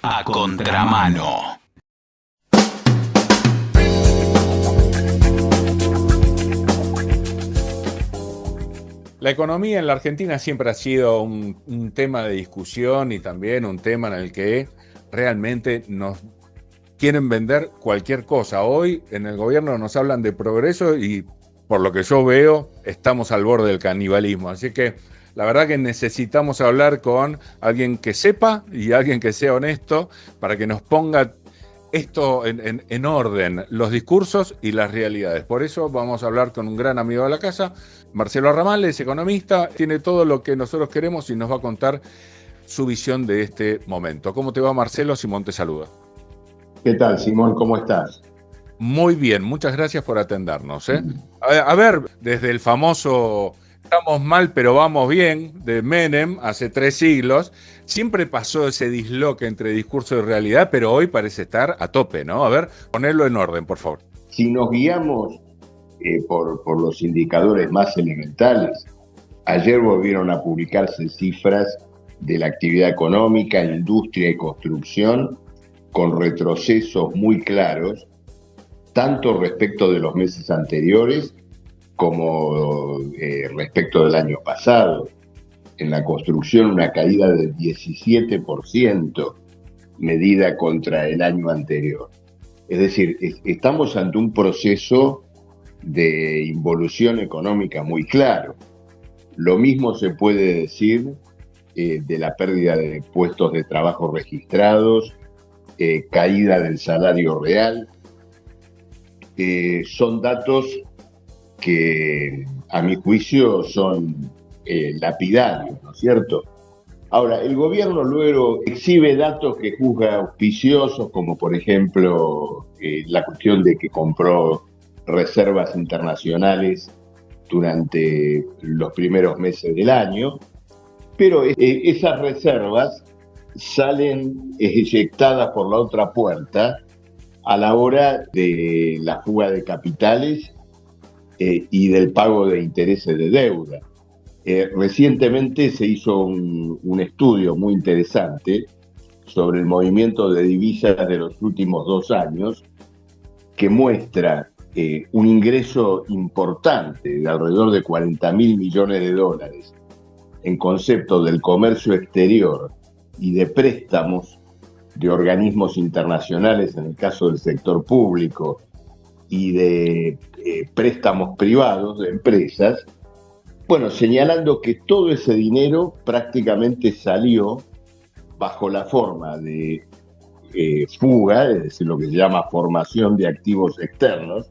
A Contramano. La economía en la Argentina siempre ha sido un tema de discusión y también un tema en el que realmente nos quieren vender cualquier cosa. Hoy en el gobierno nos hablan de progreso y por lo que yo veo estamos al borde del canibalismo. Así que la verdad que necesitamos hablar con alguien que sepa y alguien que sea honesto para que nos ponga esto en orden, los discursos y las realidades. Por eso vamos a hablar con un gran amigo de la casa, Marcelo Arramal, es economista, tiene todo lo que nosotros queremos y nos va a contar su visión de este momento. ¿Cómo te va, Marcelo? Simón te saluda. ¿Qué tal, Simón? ¿Cómo estás? Muy bien, muchas gracias por atendernos. A ver, desde el famoso estamos mal pero vamos bien de Menem hace 3 siglos, siempre pasó ese disloque entre discurso y realidad, pero hoy parece estar a tope, ¿no? A ver, ponerlo en orden, por favor. Si nos guiamos por los indicadores más elementales, ayer volvieron a publicarse cifras de la actividad económica, industria y construcción con retrocesos muy claros, tanto respecto de los meses anteriores como respecto del año pasado. En la construcción una caída del 17% medida contra el año anterior. Es decir, estamos ante un proceso de involución económica muy claro. Lo mismo se puede decir de la pérdida de puestos de trabajo registrados, caída del salario real. Son datos que a mi juicio son lapidarios, ¿no es cierto? Ahora, el gobierno luego exhibe datos que juzga auspiciosos, como por ejemplo la cuestión de que compró reservas internacionales durante los primeros meses del año, pero esas reservas salen eyectadas por la otra puerta a la hora de la fuga de capitales y del pago de intereses de deuda. Recientemente se hizo un estudio muy interesante sobre el movimiento de divisas de los últimos 2 años que muestra un ingreso importante de alrededor de 40.000 millones de dólares en concepto del comercio exterior y de préstamos de organismos internacionales en el caso del sector público y de préstamos privados de empresas, bueno, señalando que todo ese dinero prácticamente salió bajo la forma de fuga, es decir, lo que se llama formación de activos externos,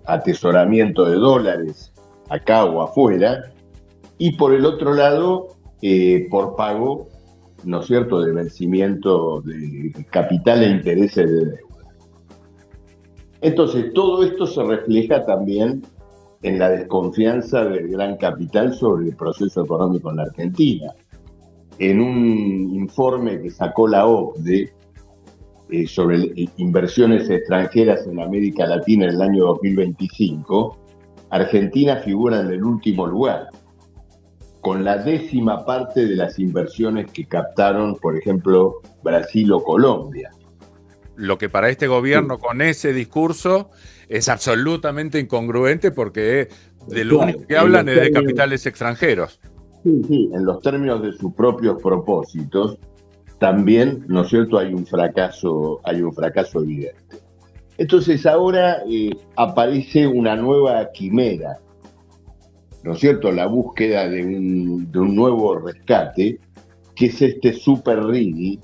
atesoramiento de dólares acá o afuera, y por el otro lado, por pago, ¿no es cierto?, de vencimiento de capital e intereses de deuda. Entonces, todo esto se refleja también en la desconfianza del gran capital sobre el proceso económico en la Argentina. En un informe que sacó la OCDE sobre inversiones extranjeras en América Latina en el año 2025, Argentina figura en el último lugar, con la 10ª parte de las inversiones que captaron, por ejemplo, Brasil o Colombia. Lo que para este gobierno con ese discurso es absolutamente incongruente porque de lo único que hablan es de capitales extranjeros. Sí, en los términos de sus propios propósitos, también, ¿no es cierto?, hay un fracaso evidente. Entonces ahora aparece una nueva quimera, ¿no es cierto?, la búsqueda de un nuevo rescate, que es este super RIGI,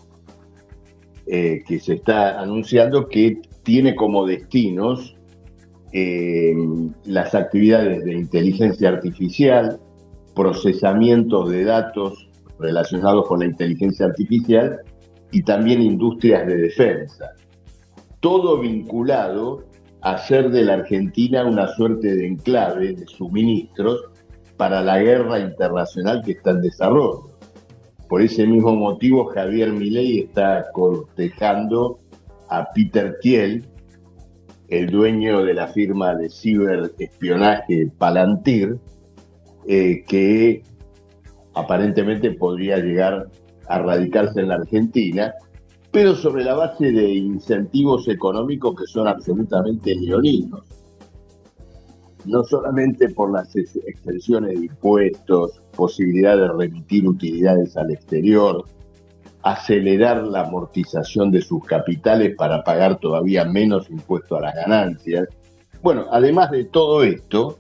que se está anunciando, que tiene como destinos las actividades de inteligencia artificial, procesamientos de datos relacionados con la inteligencia artificial y también industrias de defensa. Todo vinculado a hacer de la Argentina una suerte de enclave de suministros para la guerra internacional que está en desarrollo. Por ese mismo motivo, Javier Milei está cortejando a Peter Thiel, el dueño de la firma de ciberespionaje Palantir, que aparentemente podría llegar a radicarse en la Argentina, pero sobre la base de incentivos económicos que son absolutamente leoninos. No solamente por las exenciones de impuestos, posibilidad de remitir utilidades al exterior, acelerar la amortización de sus capitales para pagar todavía menos impuesto a las ganancias. Bueno, además de todo esto,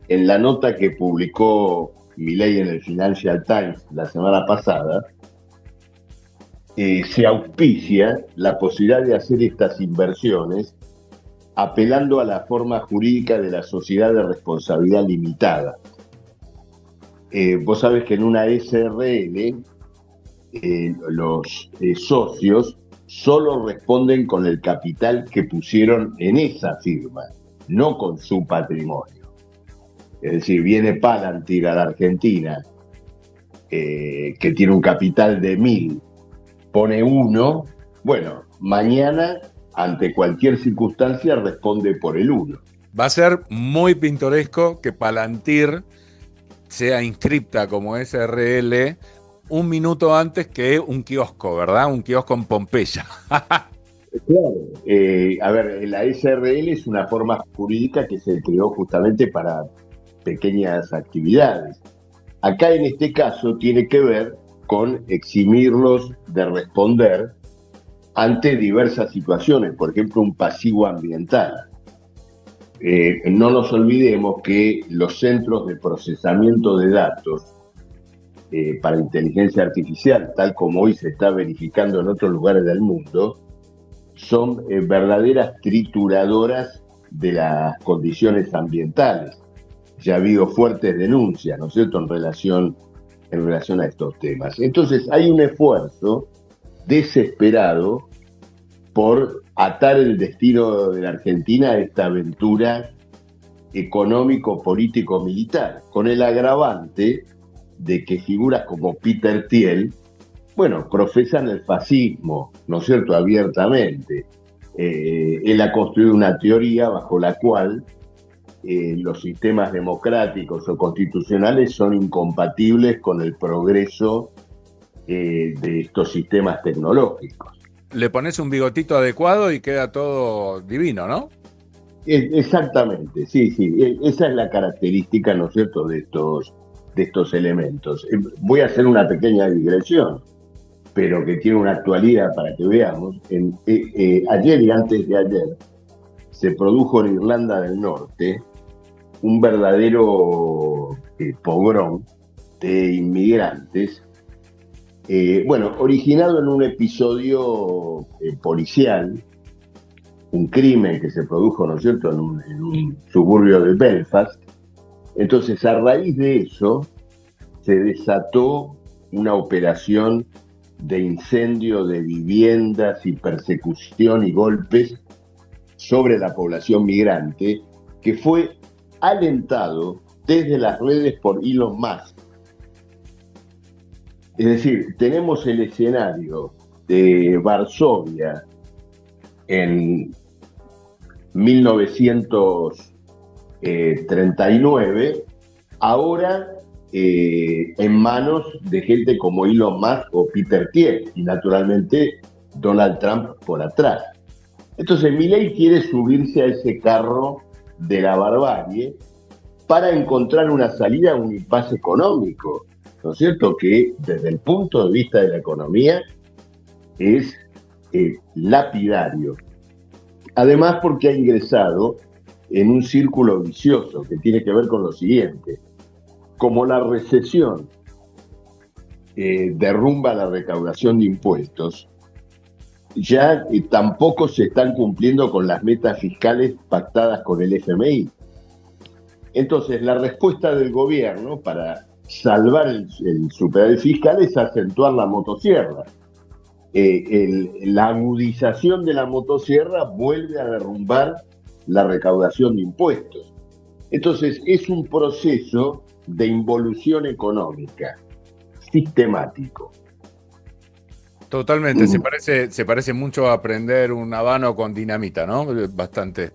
en la nota que publicó Milei en el Financial Times la semana pasada, se auspicia la posibilidad de hacer estas inversiones apelando a la forma jurídica de la sociedad de responsabilidad limitada. Vos sabés que en una SRL los socios solo responden con el capital que pusieron en esa firma, no con su patrimonio. Es decir, viene Palantir a la Argentina, que tiene un capital de 1.000, pone 1, bueno, mañana, ante cualquier circunstancia, responde por el 1. Va a ser muy pintoresco que Palantir sea inscripta como SRL un minuto antes que un kiosco, ¿verdad? Un kiosco en Pompeya. Claro. A ver, la SRL es una forma jurídica que se creó justamente para pequeñas actividades. Acá en este caso tiene que ver con eximirlos de responder ante diversas situaciones, por ejemplo, un pasivo ambiental. No nos olvidemos que los centros de procesamiento de datos para inteligencia artificial, tal como hoy se está verificando en otros lugares del mundo, son verdaderas trituradoras de las condiciones ambientales. Ya ha habido fuertes denuncias, ¿no es cierto?, en relación a estos temas. Entonces hay un esfuerzo desesperado por atar el destino de la Argentina a esta aventura económico-político-militar, con el agravante de que figuras como Peter Thiel, bueno, profesan el fascismo, ¿no es cierto?, abiertamente. Él ha construido una teoría bajo la cual los sistemas democráticos o constitucionales son incompatibles con el progreso de estos sistemas tecnológicos. Le pones un bigotito adecuado y queda todo divino, ¿no? Exactamente, sí. Esa es la característica, ¿no es cierto?, de estos elementos. Voy a hacer una pequeña digresión, pero que tiene una actualidad para que veamos. Ayer y antes de ayer se produjo en Irlanda del Norte un verdadero pogrom de inmigrantes, originado en un episodio policial, un crimen que se produjo, ¿no es cierto?, en un suburbio de Belfast. Entonces, a raíz de eso, se desató una operación de incendio de viviendas y persecución y golpes sobre la población migrante, que fue alentado desde las redes por Elon Musk. Es decir, tenemos el escenario de Varsovia en 1939, ahora en manos de gente como Elon Musk o Peter Thiel, y naturalmente Donald Trump por atrás. Entonces Milei quiere subirse a ese carro de la barbarie para encontrar una salida a un impasse económico, ¿no es cierto?, que desde el punto de vista de la economía es lapidario. Además, porque ha ingresado en un círculo vicioso que tiene que ver con lo siguiente: como la recesión derrumba la recaudación de impuestos, ya tampoco se están cumpliendo con las metas fiscales pactadas con el FMI. Entonces, la respuesta del gobierno para salvar el superávit fiscal es acentuar la motosierra. La agudización de la motosierra vuelve a derrumbar la recaudación de impuestos. Entonces, es un proceso de involución económica sistemático. Totalmente, se parece mucho a aprender un habano con dinamita, ¿no? Bastante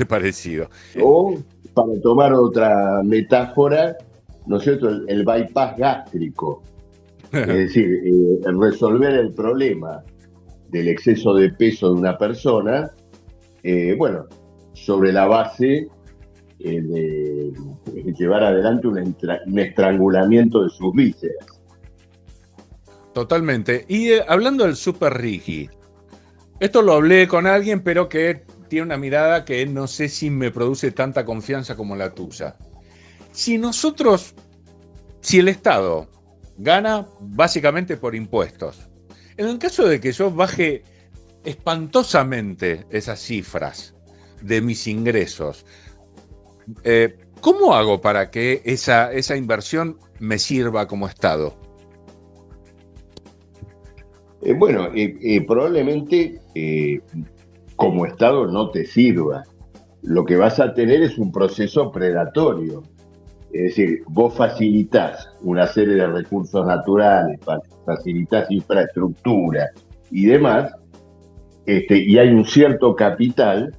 parecido. O, para tomar otra metáfora, ¿no es cierto?, el bypass gástrico. Es decir, resolver el problema del exceso de peso de una persona, bueno, sobre la base de llevar adelante un estrangulamiento de sus vísceras. Totalmente. Y hablando del Super Rigi, esto lo hablé con alguien, pero que tiene una mirada que no sé si me produce tanta confianza como la tuya. Si el Estado gana básicamente por impuestos, en el caso de que yo baje espantosamente esas cifras de mis ingresos, ¿cómo hago para que esa inversión me sirva como Estado? Bueno, probablemente como Estado no te sirva. Lo que vas a tener es un proceso predatorio. Es decir, vos facilitas una serie de recursos naturales, facilitas infraestructura y demás, y hay un cierto capital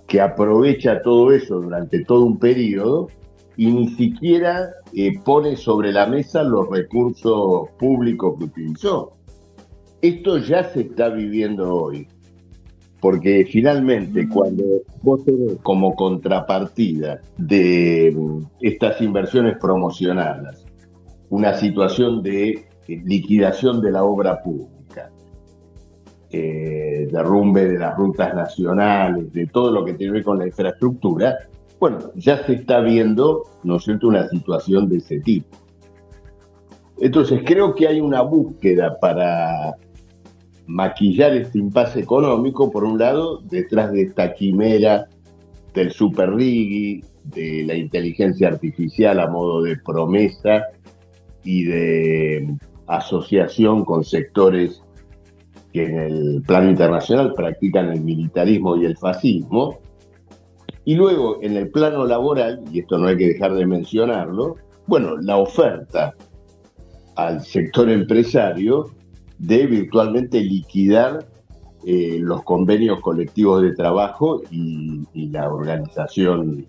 que aprovecha todo eso durante todo un periodo y ni siquiera pone sobre la mesa los recursos públicos que utilizó. Esto ya se está viviendo hoy, porque finalmente cuando vos tenés como contrapartida de estas inversiones promocionadas una situación de liquidación de la obra pública, derrumbe de las rutas nacionales, de todo lo que tiene que ver con la infraestructura, bueno, ya se está viendo, ¿no es cierto?, una situación de ese tipo. Entonces creo que hay una búsqueda para maquillar este impasse económico, por un lado, detrás de esta quimera del Super Rigi, de la inteligencia artificial a modo de promesa y de asociación con sectores que en el plano internacional practican el militarismo y el fascismo. Y luego, en el plano laboral, y esto no hay que dejar de mencionarlo, bueno, la oferta al sector empresario de virtualmente liquidar los convenios colectivos de trabajo y la organización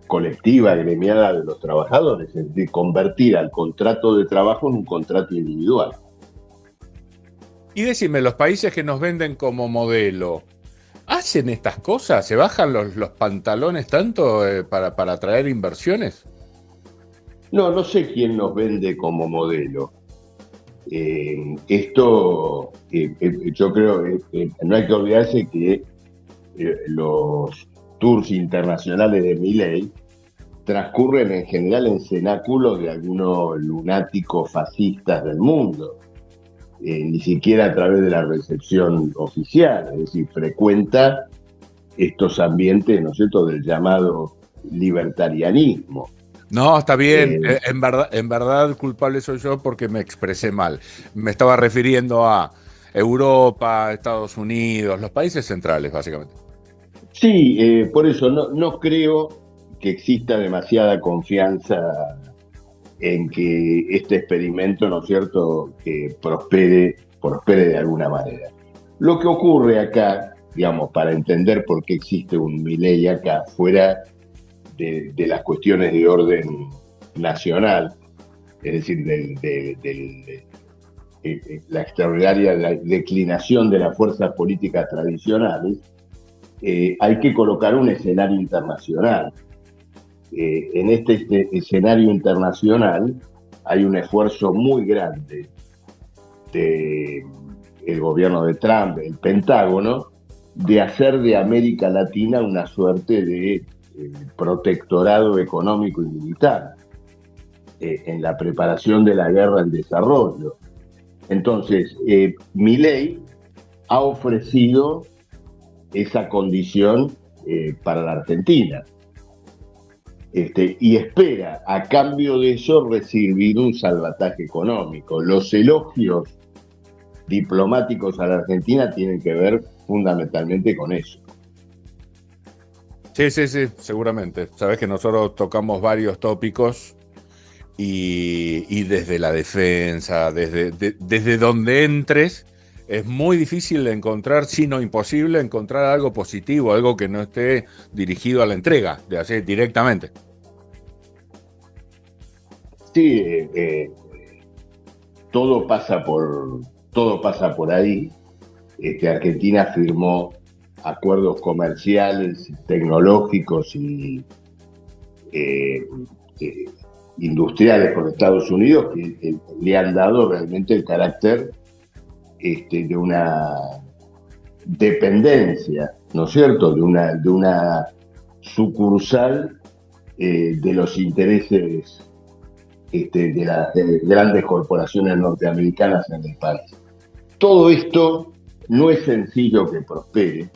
colectiva, gremiada de los trabajadores, es decir, convertir al contrato de trabajo en un contrato individual. Y decime, los países que nos venden como modelo, ¿hacen estas cosas? ¿Se bajan los pantalones tanto para atraer inversiones? No sé quién nos vende como modelo. Esto, yo creo que no hay que olvidarse que los tours internacionales de Milei transcurren en general en cenáculos de algunos lunáticos fascistas del mundo, ni siquiera a través de la recepción oficial, es decir, frecuenta estos ambientes, ¿no es cierto?, del llamado libertarianismo. No, está bien. En verdad culpable soy yo porque me expresé mal. Me estaba refiriendo a Europa, Estados Unidos, los países centrales, básicamente. Sí, por eso no creo que exista demasiada confianza en que este experimento, ¿no es cierto?, que prospere de alguna manera. Lo que ocurre acá, digamos, para entender por qué existe un Milei acá, fuera de las cuestiones de orden nacional, es decir, la extraordinaria declinación de las fuerzas políticas tradicionales, hay que colocar un escenario internacional. En este escenario internacional hay un esfuerzo muy grande del gobierno de Trump, el Pentágono, de hacer de América Latina una suerte de protectorado económico y militar en la preparación de la guerra en desarrollo. Entonces, Milei ha ofrecido esa condición para la Argentina. Y espera, a cambio de eso, recibir un salvataje económico. Los elogios diplomáticos a la Argentina tienen que ver fundamentalmente con eso. Sí, seguramente. Sabes que nosotros tocamos varios tópicos y desde la defensa, desde donde entres, es muy difícil de encontrar, si no imposible, encontrar algo positivo, algo que no esté dirigido a la entrega, de hacer directamente. Sí, todo pasa por todo pasa por ahí. Argentina firmó acuerdos comerciales, tecnológicos y industriales con Estados Unidos que le han dado realmente el carácter de una dependencia, ¿no es cierto?, de una sucursal de los intereses de las grandes corporaciones norteamericanas en el país. Todo esto no es sencillo que prospere.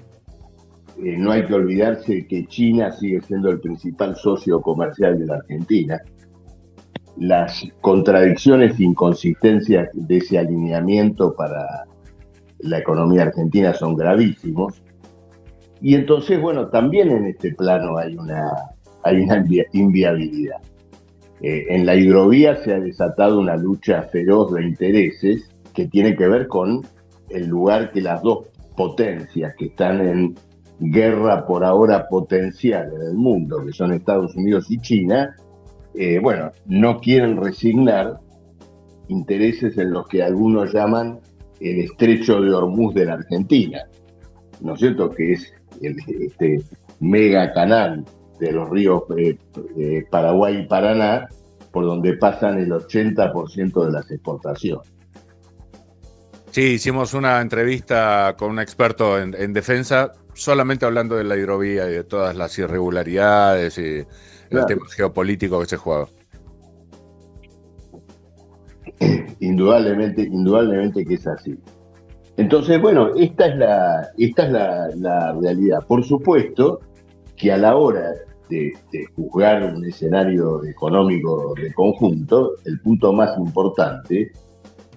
No hay que olvidarse que China sigue siendo el principal socio comercial de la Argentina. Las contradicciones e inconsistencias de ese alineamiento para la economía argentina son gravísimos. Y entonces, bueno, también en este plano hay una inviabilidad. En la hidrovía se ha desatado una lucha feroz de intereses que tiene que ver con el lugar que las dos potencias que están en guerra por ahora potencial en el mundo, que son Estados Unidos y China, no quieren resignar intereses en los que algunos llaman el estrecho de Hormuz de la Argentina, ¿no es cierto?, que es este mega canal de los ríos Paraguay y Paraná, por donde pasan el 80% de las exportaciones. Sí, hicimos una entrevista con un experto en defensa, solamente hablando de la hidrovía y de todas las irregularidades y el tema geopolítico que se juega. Indudablemente que es así. Entonces, bueno, esta es la realidad. Por supuesto que a la hora de juzgar un escenario económico de conjunto, el punto más importante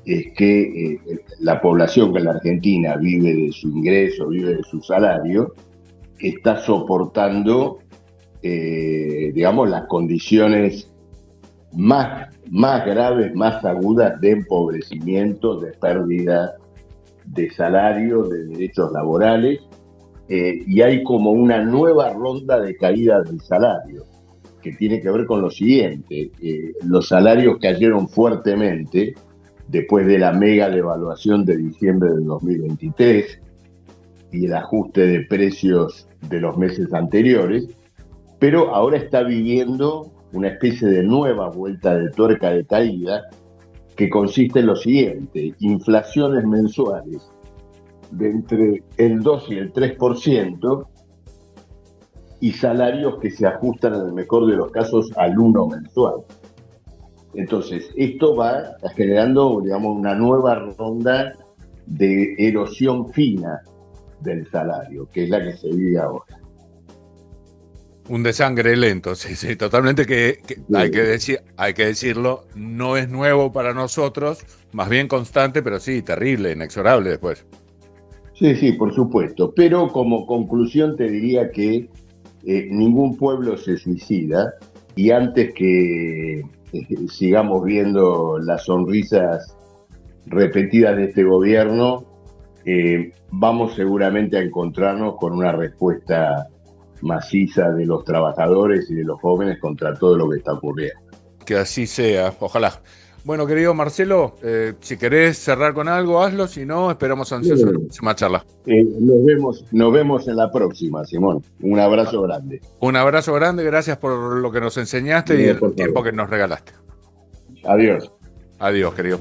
es que la población que en la Argentina vive de su ingreso, vive de su salario, está soportando, las condiciones más graves, más agudas de empobrecimiento, de pérdida de salario, de derechos laborales, y hay como una nueva ronda de caída del salario, que tiene que ver con lo siguiente. Los salarios cayeron fuertemente después de la mega devaluación de diciembre del 2023 y el ajuste de precios de los meses anteriores, pero ahora está viviendo una especie de nueva vuelta de tuerca de caída que consiste en lo siguiente: inflaciones mensuales de entre el 2 y el 3% y salarios que se ajustan en el mejor de los casos al 1 mensual. Entonces, esto va generando, una nueva ronda de erosión fina del salario, que es la que se vive ahora. Un desangre lento, sí, totalmente que sí. Hay que decirlo, no es nuevo para nosotros, más bien constante, pero sí, terrible, inexorable después. Sí, por supuesto. Pero como conclusión te diría que ningún pueblo se suicida, y antes que sigamos viendo las sonrisas repetidas de este gobierno, vamos seguramente a encontrarnos con una respuesta maciza de los trabajadores y de los jóvenes contra todo lo que está ocurriendo. Que así sea, ojalá. Bueno, querido Marcelo, si querés cerrar con algo, hazlo, si no, esperamos ansiosos la próxima charla. Nos vemos en la próxima, Simón. Un abrazo grande. Un abrazo grande, gracias por lo que nos enseñaste y el tiempo que nos regalaste. Adiós. Adiós, querido.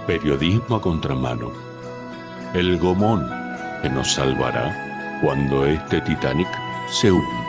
Periodismo a contramano. El gomón que nos salvará cuando este Titanic se hunda.